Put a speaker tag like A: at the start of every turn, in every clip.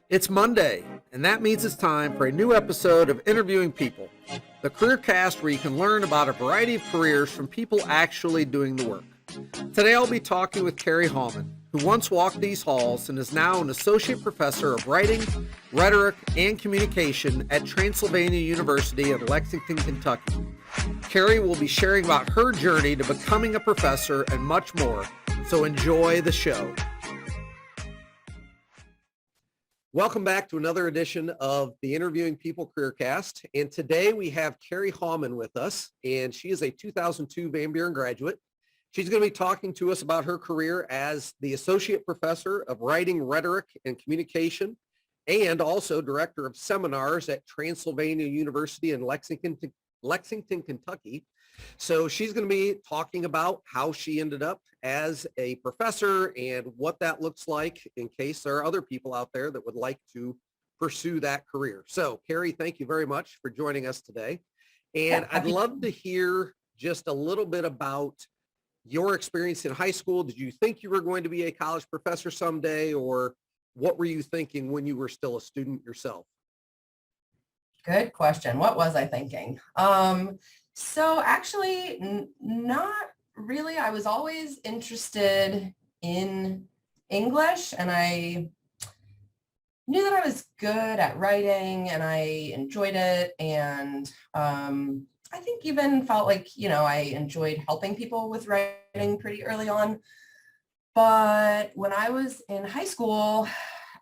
A: It's Monday, and that means it's time for a new episode of Interviewing People, the career cast where you can learn about a variety of careers from people actually doing the work. Today I'll be talking with Kerri Hauman, who once walked these halls and is now an associate professor of writing, rhetoric, and communication at Transylvania University in Lexington, Kentucky. Kerri will be sharing about her journey to becoming a professor and much more, so enjoy the show. Welcome back to another edition of the Interviewing People Careercast. And today we have Kerri Hauman with us, and she is a 2002 Van Buren graduate. She's going to be talking to us about her career as the Associate Professor of Writing, Rhetoric, and Communication, and also Director of Seminars at Transylvania University in Lexington, Kentucky. So she's going to be talking about how she ended up as a professor and what that looks like in case there are other people out there that would like to pursue that career. So Kerri, thank you very much for joining us today. And I'd love to hear just a little bit about your experience in high school. Did you think you were going to be a college professor someday, or what were you thinking when you were still a student yourself?
B: Good question. What was I thinking? So actually, not really. I was always interested in English, and I knew that I was good at writing and I enjoyed it. And I think even felt like, I enjoyed helping people with writing pretty early on. But when I was in high school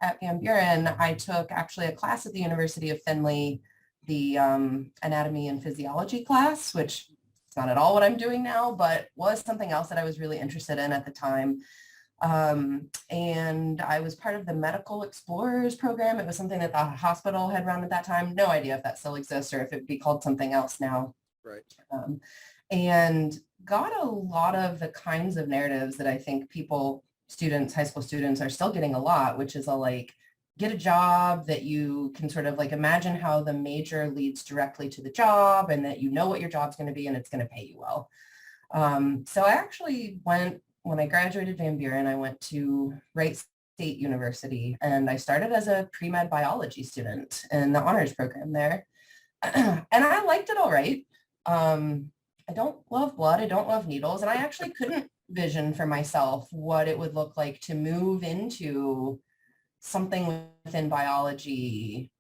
B: at Van Buren, I took actually a class at the University of Findlay, the anatomy and physiology class, which is not at all what I'm doing now, but was something else that I was really interested in at the time. And I was part of the Medical Explorers program. It was something that the hospital had run at that time. No idea if that still exists or if it would be called something else now.
A: Right.
B: And got a lot of the kinds of narratives that I think high school students are still getting a lot, which is get a job that you can sort of imagine how the major leads directly to the job and that you know what your job's going to be and it's going to pay you well. So I actually when I graduated Van Buren, I went to Wright State University, and I started as a pre-med biology student in the honors program there. And I liked it all right. I don't love blood. I don't love needles. And I actually couldn't vision for myself what it would look like to move into something within biology.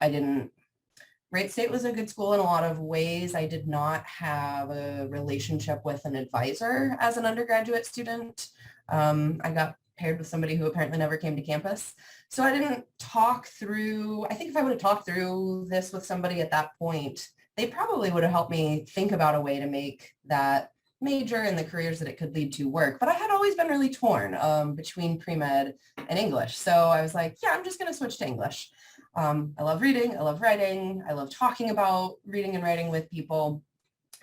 B: Wright State was a good school in a lot of ways. I did not have a relationship with an advisor as an undergraduate student. I got paired with somebody who apparently never came to campus. So I didn't talk through, I think if I would have talked through this with somebody at that point, they probably would have helped me think about a way to make that major and the careers that it could lead to work. But I had always been really torn between pre-med and English. So I was like, yeah, I'm just going to switch to English. I love reading. I love writing. I love talking about reading and writing with people.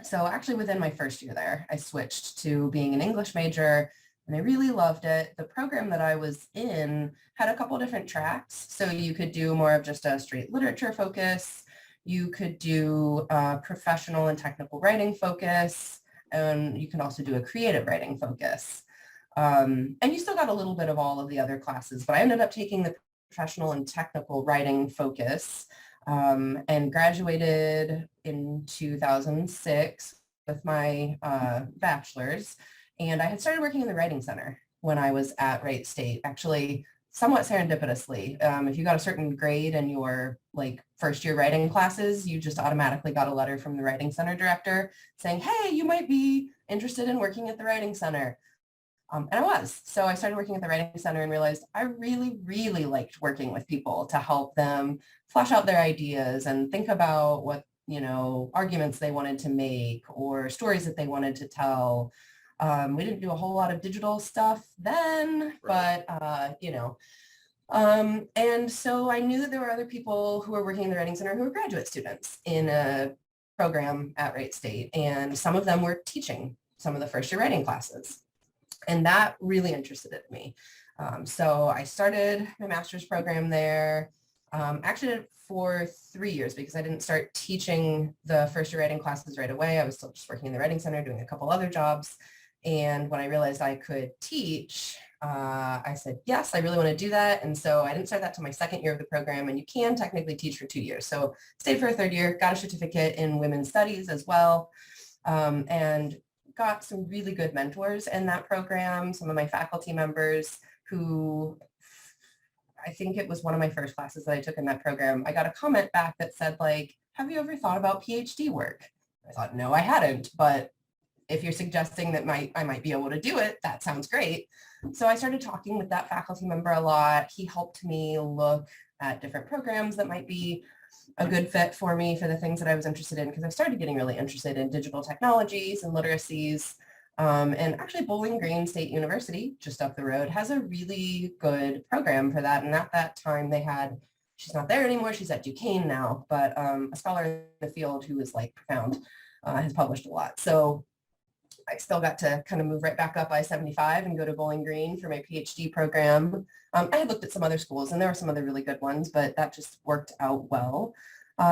B: So actually within my first year there, I switched to being an English major, and I really loved it. The program that I was in had a couple different tracks. So you could do more of just a straight literature focus. You could do professional and technical writing focus. And you can also do a creative writing focus. And you still got a little bit of all of the other classes, but I ended up taking the professional and technical writing focus and graduated in 2006 with my bachelor's. And I had started working in the writing center when I was at Wright State, actually somewhat serendipitously. If you got a certain grade in your first year writing classes, you just automatically got a letter from the writing center director saying, hey, you might be interested in working at the writing center. And I was. So I started working at the writing center and realized I really, really liked working with people to help them flesh out their ideas and think about what, arguments they wanted to make or stories that they wanted to tell. We didn't do a whole lot of digital stuff then, right. But, and so I knew that there were other people who were working in the writing center who were graduate students in a program at Wright State. And some of them were teaching some of the first year writing classes. And that really interested me. So I started my master's program there, actually for 3 years because I didn't start teaching the first year writing classes right away. I was still just working in the writing center, doing a couple other jobs. And when I realized I could teach, I said, yes, I really want to do that. And so I didn't start that till my second year of the program, and you can technically teach for 2 years. So stayed for a third year, got a certificate in women's studies as well, and got some really good mentors in that program. Some of my faculty members who, I think it was one of my first classes that I took in that program, I got a comment back that said, like, have you ever thought about PhD work? I thought, no, I hadn't, but if you're suggesting that I might be able to do it, that sounds great. So I started talking with that faculty member a lot. He helped me look at different programs that might be a good fit for me for the things that I was interested in, because I started getting really interested in digital technologies and literacies. And actually Bowling Green State University, just up the road, has a really good program for that. And at that time they had, she's not there anymore, she's at Duquesne now, but a scholar in the field who is like profound, has published a lot. So I still got to kind of move right back up I-75 and go to Bowling Green for my PhD program. I had looked at some other schools, and there were some other really good ones, but that just worked out well.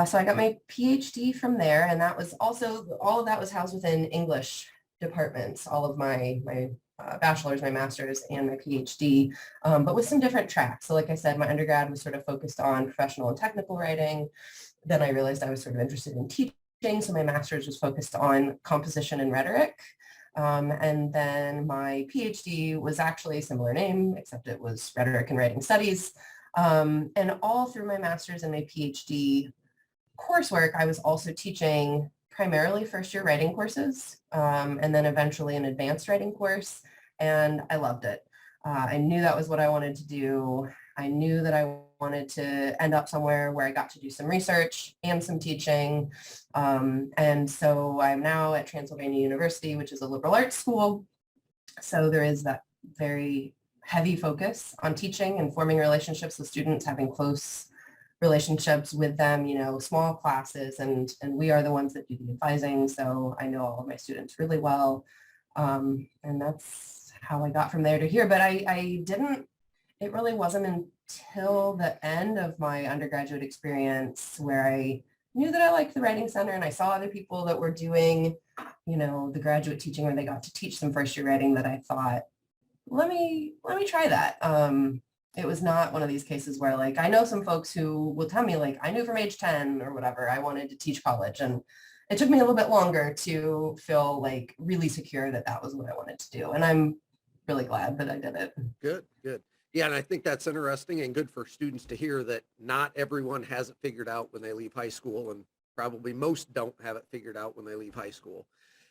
B: So I got my PhD from there, and that was also, all of that was housed within English departments, all of my bachelor's, my master's, and my PhD, but with some different tracks. So like I said, my undergrad was sort of focused on professional and technical writing. Then I realized I was sort of interested in teaching. So my master's was focused on composition and rhetoric. And then my PhD was actually a similar name, except it was rhetoric and writing studies. And all through my master's and my PhD coursework, I was also teaching primarily first year writing courses, and then eventually an advanced writing course. And I loved it. I knew that was what I wanted to do. I knew that I wanted to end up somewhere where I got to do some research and some teaching. And so I'm now at Transylvania University, which is a liberal arts school. So there is that very heavy focus on teaching and forming relationships with students, having close relationships with them, you know, small classes, and we are the ones that do the advising. So I know all of my students really well. And that's how I got from there to here. But I didn't, it really wasn't until the end of my undergraduate experience where I knew that I liked the Writing Center, and I saw other people that were doing, you know, the graduate teaching where they got to teach some first year writing, that I thought, let me try that. It was not one of these cases where, like, I know some folks who will tell me, like, I knew from age 10 or whatever, I wanted to teach college. And it took me a little bit longer to feel like really secure that that was what I wanted to do. And I'm really glad that I did it.
A: Good, good. Yeah, and I think that's interesting and good for students to hear that not everyone has it figured out when they leave high school, and probably most don't have it figured out when they leave high school.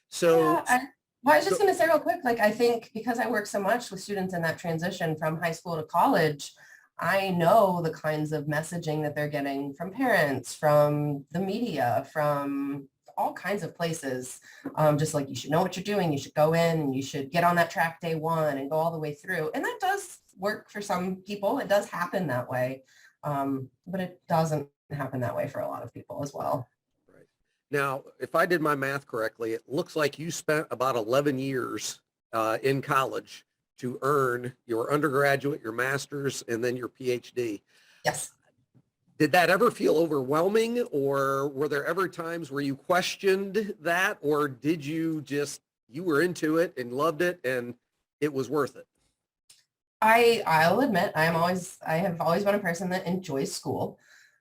A: So,
B: Yeah, well, I was just going to say real quick, like, I think because I work so much with students in that transition from high school to college, I know the kinds of messaging that they're getting from parents, from the media, from all kinds of places. Just like, you should know what you're doing, you should go in and you should get on that track day one and go all the way through. And that does work for some people. It does happen that way, but it doesn't happen that way for a lot of people as well.
A: right. Now, if I did my math correctly, it looks like you spent about 11 years in college to earn your undergraduate, your master's, and then your PhD.
B: Yes.
A: Did that ever feel overwhelming, or were there ever times where you questioned that, or did you just, you were into it and loved it and it was worth it?
B: I'll admit, I have always been a person that enjoys school.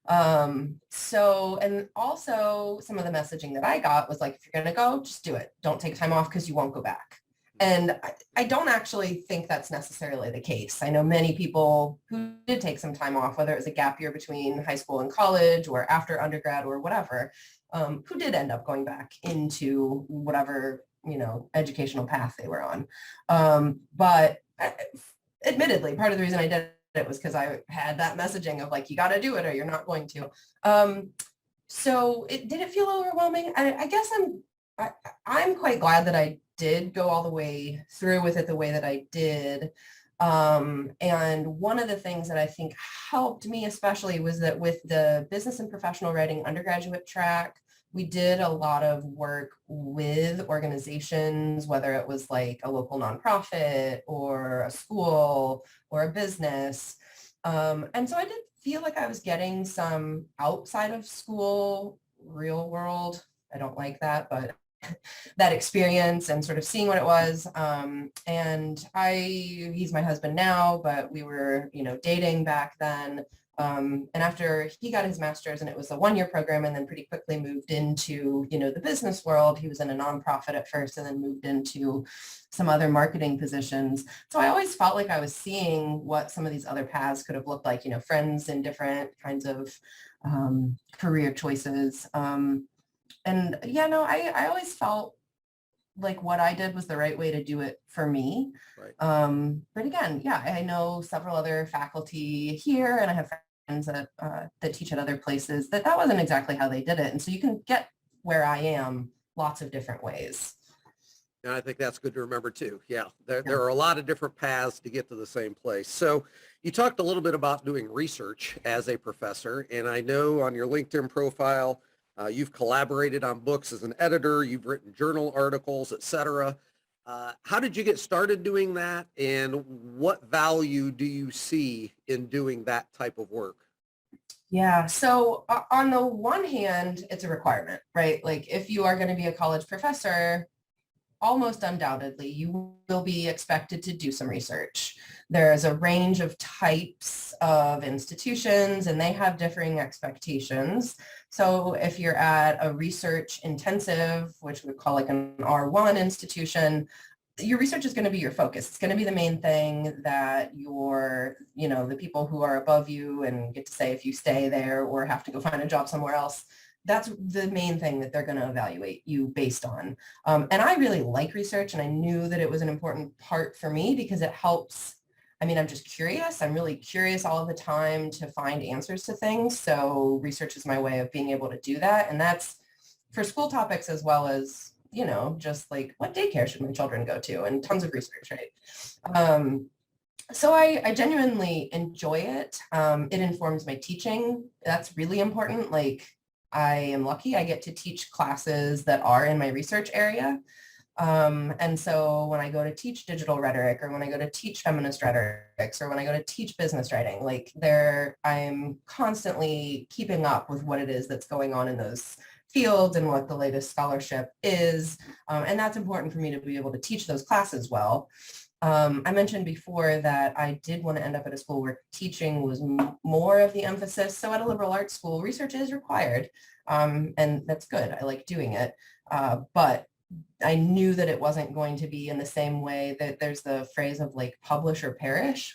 B: So, and also some of the messaging that I got was like, if you're going to go, just do it. Don't take time off because you won't go back. And I don't actually think that's necessarily the case. I know many people who did take some time off, whether it was a gap year between high school and college or after undergrad or whatever, who did end up going back into whatever, you know, educational path they were on. But admittedly, part of the reason I did it was because I had that messaging of like, you got to do it or you're not going to. So did it feel overwhelming? I guess I'm quite glad that I did go all the way through with it the way that I did. And one of the things that I think helped me especially was that with the business and professional writing undergraduate track, we did a lot of work with organizations, whether it was like a local nonprofit or a school or a business. And so I did feel like I was getting some outside of school real world. I don't like that, but that experience and sort of seeing what it was. And he's my husband now, but we were, dating back then. And after he got his master's, and it was a one-year program, and then pretty quickly moved into, the business world. He was in a nonprofit at first and then moved into some other marketing positions. So I always felt like I was seeing what some of these other paths could have looked like, friends in different kinds of career choices. And yeah, no, I always felt like what I did was the right way to do it for me.
A: Right.
B: But again, yeah, I know several other faculty here, and I have friends that teach at other places that wasn't exactly how they did it. And so you can get where I am lots of different ways.
A: And I think that's good to remember too. Yeah, there are a lot of different paths to get to the same place. So you talked a little bit about doing research as a professor, and I know on your LinkedIn profile, you've collaborated on books as an editor, you've written journal articles, etc. How did you get started doing that, and what value do you see in doing that type of work?
B: Yeah. So on the one hand, it's a requirement, right? Like if you are going to be a college professor, almost undoubtedly, you will be expected to do some research. There's a range of types of institutions, and they have differing expectations. So if you're at a research intensive, which we call like an R1 institution, your research is going to be your focus. It's going to be the main thing that the people who are above you and get to say if you stay there or have to go find a job somewhere else, that's the main thing that they're going to evaluate you based on. And I really like research, and I knew that it was an important part for me because it helps. I mean, I'm just curious. I'm really curious all of the time to find answers to things. So research is my way of being able to do that. And that's for school topics as well as, just like what daycare should my children go to, and tons of research, right? So I genuinely enjoy it. It informs my teaching. That's really important. Like, I am lucky I get to teach classes that are in my research area. And so when I go to teach digital rhetoric, or when I go to teach feminist rhetorics, or when I go to teach business writing, like I'm constantly keeping up with what it is that's going on in those fields and what the latest scholarship is. And that's important for me to be able to teach those classes well. I mentioned before that I did want to end up at a school where teaching was more of the emphasis. So at a liberal arts school, research is required, and that's good. I like doing it. But I knew that it wasn't going to be in the same way that there's the phrase of like publish or perish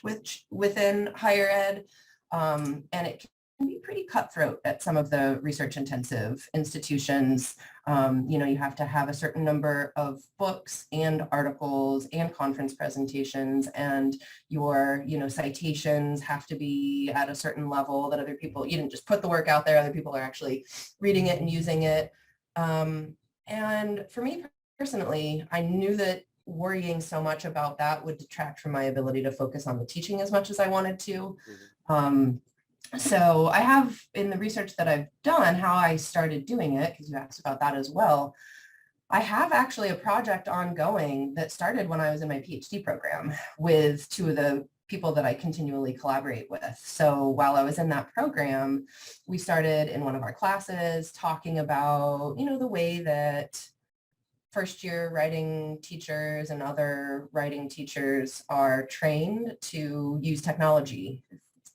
B: within higher ed. And it can be pretty cutthroat at some of the research intensive institutions. You have to have a certain number of books and articles and conference presentations, and your, citations have to be at a certain level that other people, you didn't just put the work out there, other people are actually reading it and using it. And for me personally, I knew that worrying so much about that would detract from my ability to focus on the teaching as much as I wanted to. So I have, in the research that I've done, how I started doing it, because you asked about that as well, I have actually a project ongoing that started when I was in my PhD program with two of the people that I continually collaborate with. So while I was in that program, we started in one of our classes talking about, the way that first year writing teachers and other writing teachers are trained to use technology.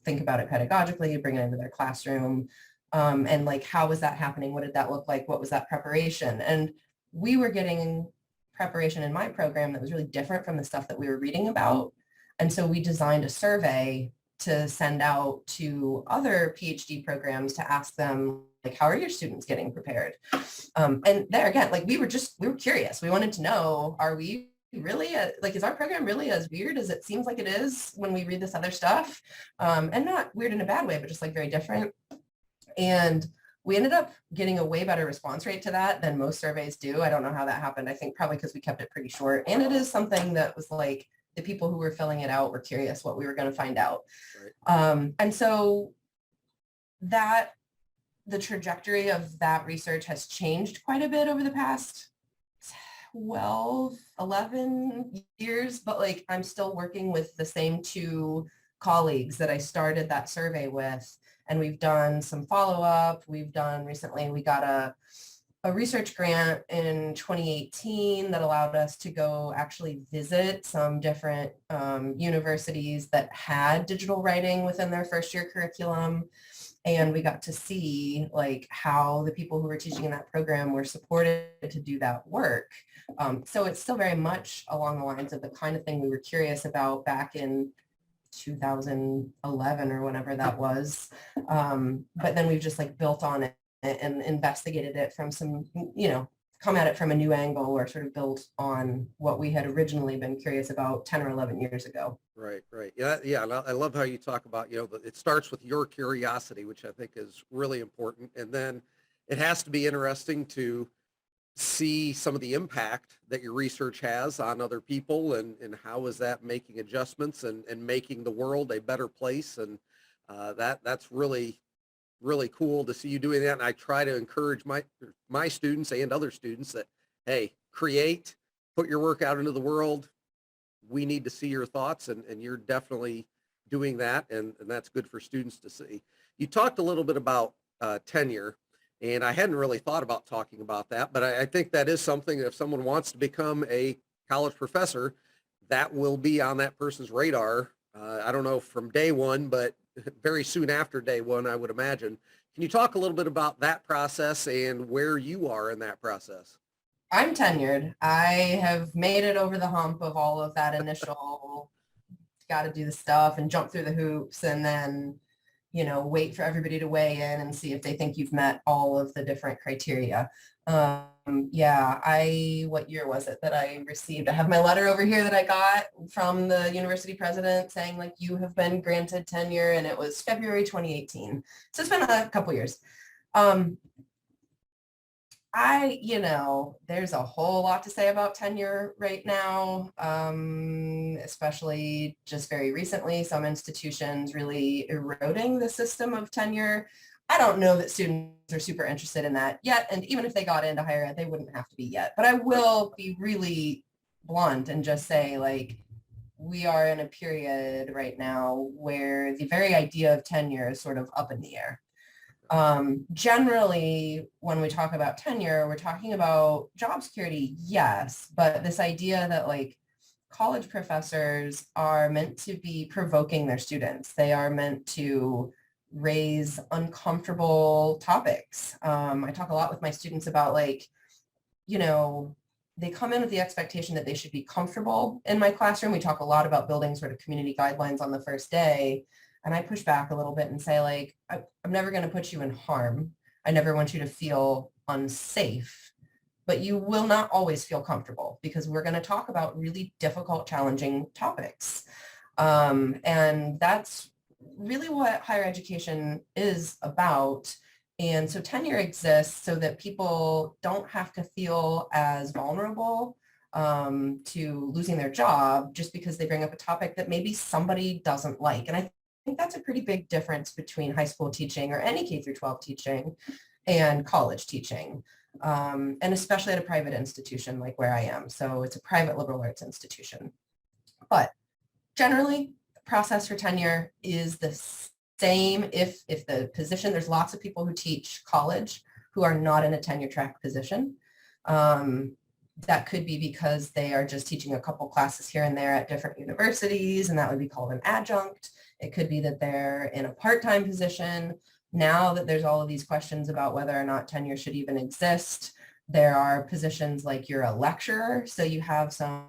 B: Think about it pedagogically, bring it into their classroom, and like, how was that happening? What did that look like? What was that preparation? And we were getting preparation in my program that was really different from the stuff that we were reading about. And so we designed a survey to send out to other PhD programs to ask them, like, how are your students getting prepared? And there again, like, we were curious. We wanted to know, are we really, is our program really as weird as it seems like it is when we read this other stuff? And not weird in a bad way, but just like very different. And we ended up getting a way better response rate to that than most surveys do. I don't know how that happened. I think probably because we kept it pretty short. And it is something that was like, the people who were filling it out were curious what we were going to find out. Right. And so the trajectory of that research has changed quite a bit over the past 12, 11 years, but like, I'm still working with the same two colleagues that I started that survey with. And we've done some follow-up. We've done recently, we got a research grant in 2018 that allowed us to go actually visit some different universities that had digital writing within their first year curriculum. And we got to see like how the people who were teaching in that program were supported to do that work. So it's still very much along the lines of the kind of thing we were curious about back in 2011 or whenever that was. But then we've just like built on it and investigated it from some, come at it from a new angle, or sort of built on what we had originally been curious about 10 or 11 years ago.
A: Right, right. Yeah, yeah. I love how you talk about, it starts with your curiosity, which I think is really important. And then it has to be interesting to see some of the impact that your research has on other people, and how is that making adjustments and making the world a better place. And that's really, really cool to see you doing that. And I try to encourage my students and other students that, hey, create, put your work out into the world. We need to see your thoughts, and you're definitely doing that. And that's good for students to see. You talked a little bit about tenure, and I hadn't really thought about talking about that, but I think that is something that if someone wants to become a college professor, that will be on that person's radar. I don't know from day one, but very soon after day one, I would imagine. Can you talk a little bit about that process and where you are in that process?
B: I'm tenured. I have made it over the hump of all of that initial, got to do the stuff and jump through the hoops, and then, wait for everybody to weigh in and see if they think you've met all of the different criteria. What year was it that I received? I have my letter over here that I got from the university president saying like, you have been granted tenure, and it was February 2018. So it's been a couple years. There's a whole lot to say about tenure right now, especially just very recently, some institutions really eroding the system of tenure. I don't know that students are super interested in that yet. And even if they got into higher ed, they wouldn't have to be yet. But I will be really blunt and just say, like, we are in a period right now where the very idea of tenure is sort of up in the air. Generally, when we talk about tenure, we're talking about job security, yes, but this idea that like college professors are meant to be provoking their students. They are meant to raise uncomfortable topics. I talk a lot with my students about like, they come in with the expectation that they should be comfortable in my classroom. We talk a lot about building sort of community guidelines on the first day. And I push back a little bit and say, like, I'm never going to put you in harm. I never want you to feel unsafe, but you will not always feel comfortable because we're going to talk about really difficult, challenging topics. And that's really what higher education is about. And so tenure exists so that people don't have to feel as vulnerable to losing their job just because they bring up a topic that maybe somebody doesn't like. And I think that's a pretty big difference between high school teaching or any K through 12 teaching and college teaching, and especially at a private institution like where I am. So it's a private liberal arts institution. But generally, the process for tenure is the same if the position, there's lots of people who teach college who are not in a tenure track position. That could be because they are just teaching a couple classes here and there at different universities, and that would be called an adjunct. It could be that they're in a part-time position. Now that there's all of these questions about whether or not tenure should even exist, there are positions like you're a lecturer, so you have some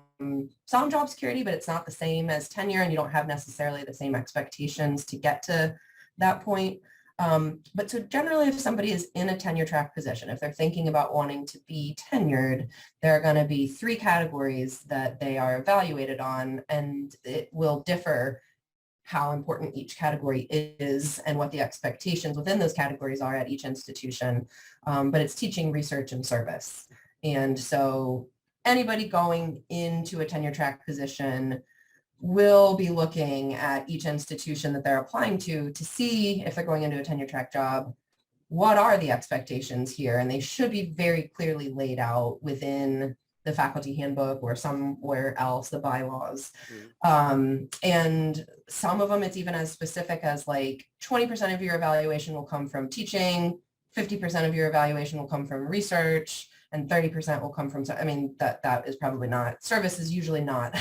B: job security, but it's not the same as tenure, and you don't have necessarily the same expectations to get to that point. But so generally, if somebody is in a tenure track position, if they're thinking about wanting to be tenured, there are going to be 3 categories that they are evaluated on, and it will differ how important each category is and what the expectations within those categories are at each institution. But it's teaching, research, and service. And so anybody going into a tenure track position will be looking at each institution that they're applying to see if they're going into a tenure track job, what are the expectations here? And they should be very clearly laid out within the faculty handbook or somewhere else, the bylaws. And some of them, it's even as specific as like 20% of your evaluation will come from teaching, 50% of your evaluation will come from research and 30% will come from, I mean, that is probably not, service is usually not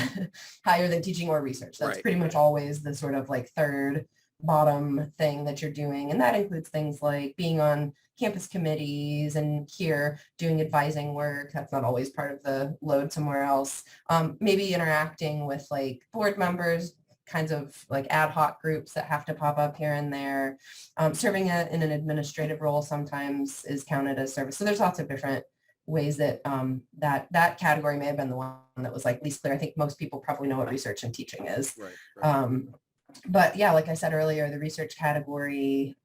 B: higher than teaching or research. That's
A: Right.
B: pretty much always the sort of like third bottom thing that you're doing. And that includes things like being on campus committees and here doing advising work. That's not always part of the load somewhere else. Maybe interacting with like board members, kinds of like ad hoc groups that have to pop up here and there. Serving in an administrative role sometimes is counted as service. So there's lots of different ways that that category may have been the one that was like least clear. I think most people probably know what research and teaching is.
A: Right.
B: But yeah, like I said earlier, the research category,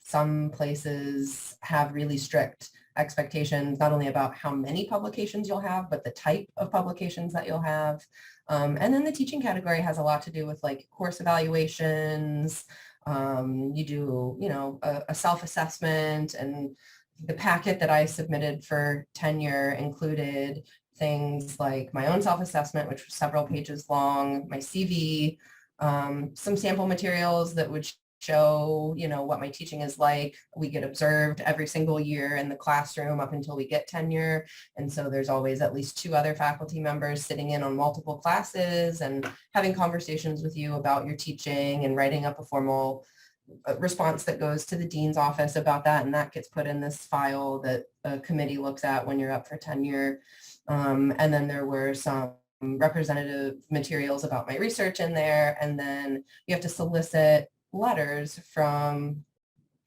B: some places have really strict expectations, not only about how many publications you'll have, but the type of publications that you'll have. And then the teaching category has a lot to do with like course evaluations. You do, you know, a self-assessment, and the packet that I submitted for tenure included things like my own self-assessment, which was several pages long, my CV, some sample materials that would show, you know, what my teaching is like. We get observed every single year in the classroom up until we get tenure. And so there's always at least 2 other faculty members sitting in on multiple classes and having conversations with you about your teaching and writing up a formal response that goes to the dean's office about that. And that gets put in this file that a committee looks at when you're up for tenure. And then there were some representative materials about my research in there. And then you have to solicit letters from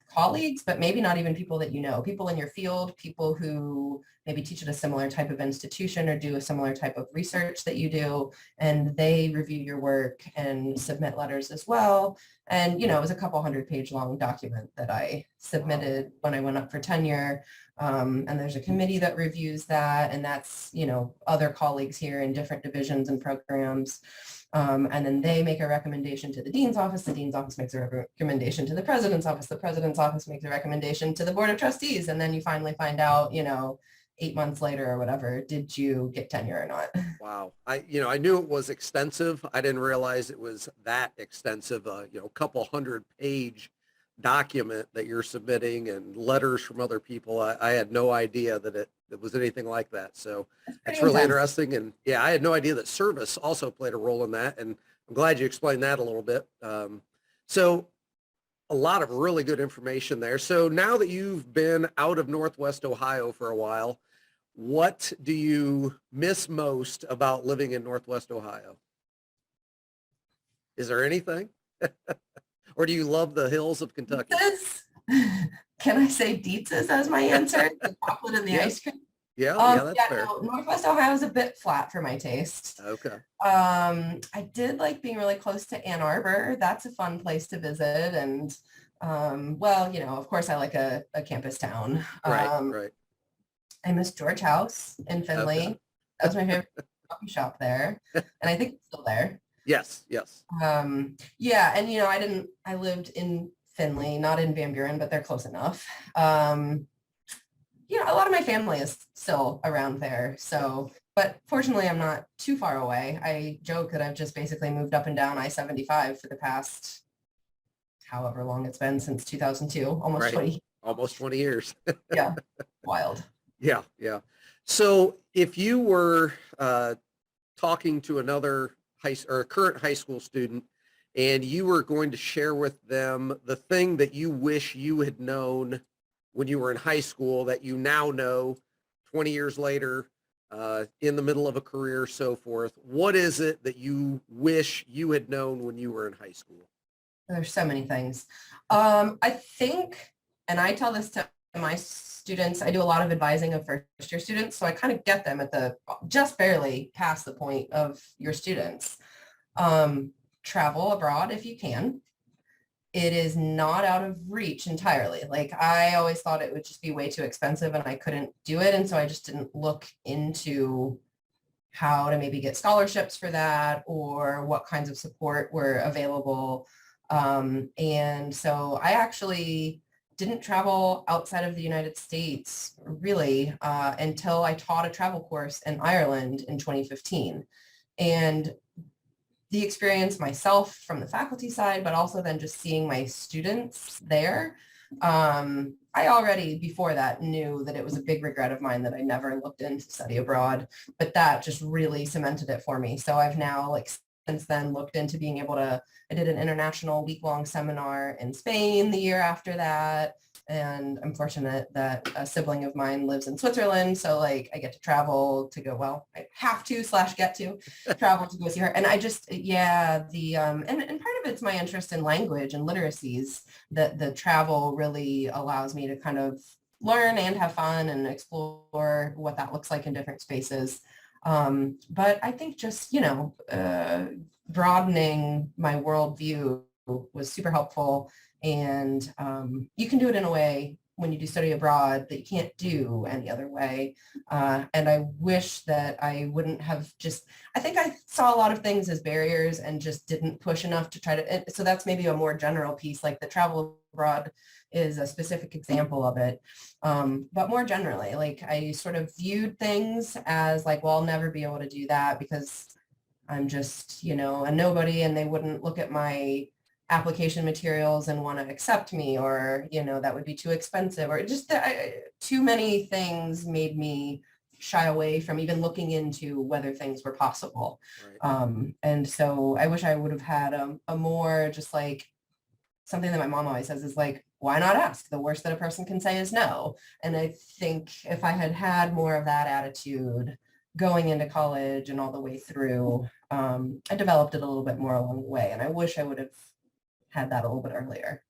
B: colleagues, but maybe not even people that you know, people in your field, people who maybe teach at a similar type of institution or do a similar type of research that you do, and they review your work and submit letters as well. And, you know, it was a couple 100-page long document that I submitted when I went up for tenure. And there's a committee that reviews that, and that's, you know, other colleagues here in different divisions and programs. And then they make a recommendation to the dean's office. The dean's office makes a recommendation to the president's office. The president's office makes a recommendation to the board of trustees. And then you finally find out, you know, 8 months later or whatever, did you get tenure or not?
A: Wow. I knew it was extensive. I didn't realize it was that extensive, you know, a couple 100-page document that you're submitting and letters from other people. I had no idea that it was anything like that. So that's really interesting. And yeah, I had no idea that service also played a role in that. And I'm glad you explained that a little bit. So a lot of really good information there. So now that you've been out of Northwest Ohio for a while, what do you miss most about living in Northwest Ohio? Is there anything? Or do you love the hills of Kentucky?
B: Can I say Dietz's as my answer? The chocolate and the ice cream?
A: Yeah, that's fair.
B: No, Northwest Ohio is a bit flat for my taste.
A: Okay.
B: I did like being really close to Ann Arbor. That's a fun place to visit. And well, you know, of course I like a campus town.
A: Right.
B: I miss George House in Findlay. Okay. That was my favorite coffee shop there. And I think it's still there.
A: Yes.
B: Yeah. And, you know, I lived in Findlay, not in Van Buren, but they're close enough. You know, a lot of my family is still around there. So, but fortunately, I'm not too far away. I joke that I've just basically moved up and down I-75 for the past, however long it's been, since 2002, almost 20.
A: Almost 20 years.
B: Yeah. Wild.
A: Yeah. So if you were talking to another current high school student and you were going to share with them the thing that you wish you had known when you were in high school that you now know 20 years later, in the middle of a career, so forth, what is it that you wish you had known when you were in high school?
B: There's so many things. I think, and I tell this to my students, I do a lot of advising of first-year students, so I kind of get them at the just barely past the point of your students. Travel abroad if you can. It is not out of reach entirely. Like, I always thought it would just be way too expensive and I couldn't do it. And so I just didn't look into how to maybe get scholarships for that or what kinds of support were available. And so I actually didn't travel outside of the United States really until I taught a travel course in Ireland in 2015. And the experience myself from the faculty side, but also then just seeing my students there I already before that knew that it was a big regret of mine that I never looked into study abroad, but that just really cemented it for me. So I've now like since then looked into being able to, I did an international week-long seminar in Spain the year after that. And I'm fortunate that a sibling of mine lives in Switzerland. So like I get to travel to go, well, I have to / get to travel to go see her. And I just, yeah, and part of it's my interest in language and literacies, that the travel really allows me to kind of learn and have fun and explore what that looks like in different spaces. But I think just, broadening my worldview was super helpful. And you can do it in a way when you do study abroad that you can't do any other way. And I wish that I wouldn't have I think I saw a lot of things as barriers and just didn't push enough to try to, so that's maybe a more general piece, like the travel abroad is a specific example of it. But more generally, like I sort of viewed things as like, well, I'll never be able to do that because I'm just, a nobody, and they wouldn't look at my application materials and want to accept me, or, that would be too expensive, or just too many things made me shy away from even looking into whether things were possible. Right. And so I wish I would have had a more just like something that my mom always says is like, why not ask? The worst that a person can say is no. And I think if I had had more of that attitude going into college and all the way through, I developed it a little bit more along the way. And I wish I would have had that a little bit earlier.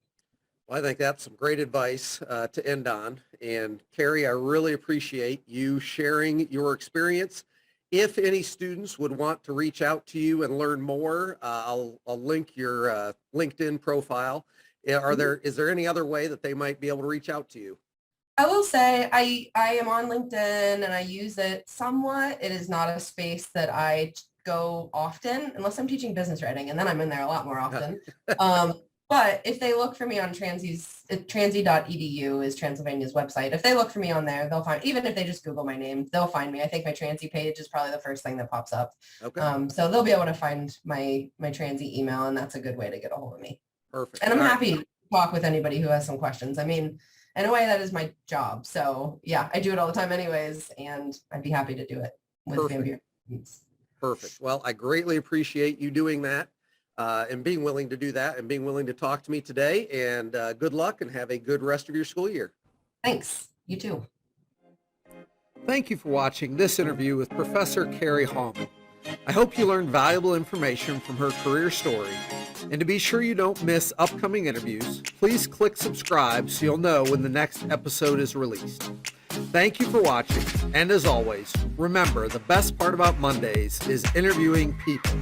A: Well, I think that's some great advice to end on. And Kerri, I really appreciate you sharing your experience. If any students would want to reach out to you and learn more, I'll link your LinkedIn profile. Is there any other way that they might be able to reach out to you?
B: I will say I am on LinkedIn and I use it somewhat. It is not a space that I go often unless I'm teaching business writing, and then I'm in there a lot more often. But if they look for me on transy.edu is Transylvania's website. If they look for me on there, they'll find, even if they just Google my name, they'll find me. I think my Transy page is probably the first thing that pops up. Okay. So they'll be able to find my Transy email, and that's a good way to get a hold of me. Perfect. And I'm happy to talk with anybody who has some questions. I mean, in a way, that is my job. So yeah, I do it all the time anyways, and I'd be happy to do it with Van Buren.
A: Perfect. Well, I greatly appreciate you doing that and being willing to do that and being willing to talk to me today. And good luck and have a good rest of your school year.
B: Thanks. You too.
A: Thank you for watching this interview with Professor Kerri Hauman. I hope you learned valuable information from her career story. And to be sure you don't miss upcoming interviews, please click subscribe so you'll know when the next episode is released. Thank you for watching, and as always, remember the best part about Mondays is interviewing people.